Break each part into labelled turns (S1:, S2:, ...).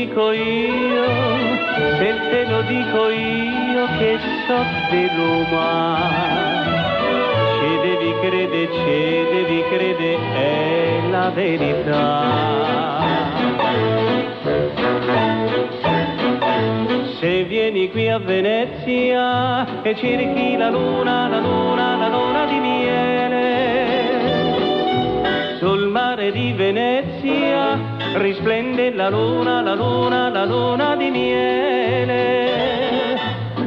S1: dico io, se te lo dico io che so di Roma, ci devi credere, è la verità. Se vieni qui a Venezia e cerchi la luna di miele, sul mare di Venezia risplende la luna di miele.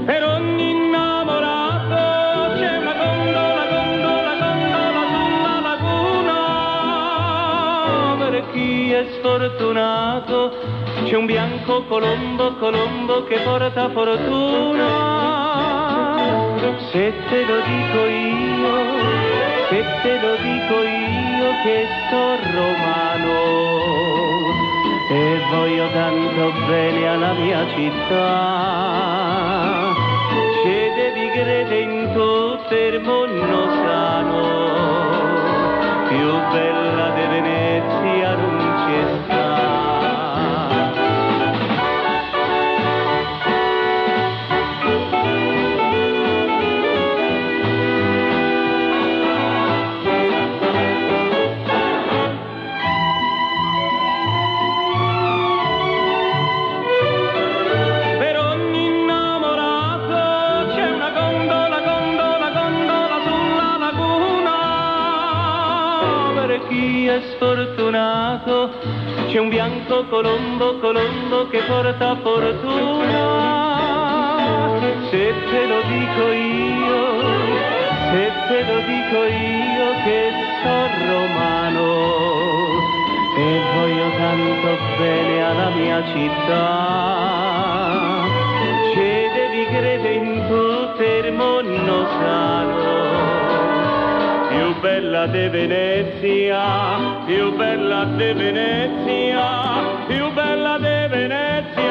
S1: Per ogni innamorato c'è una gondola sulla laguna. Per chi è sfortunato c'è un bianco colombo che porta fortuna. Se te lo dico io che sono romano e voglio tanto bene alla mia città, ci devi credere in tutto il mondo sano, più bella di Venezia non c'è sta. Sfortunato c'è un bianco colombo che porta fortuna. Se te lo dico io che sono romano e voglio tanto bene alla mia città, ci devi credere in tutto il mondo sano. Più bella di Venezia, più bella di Venezia, più bella di Venezia.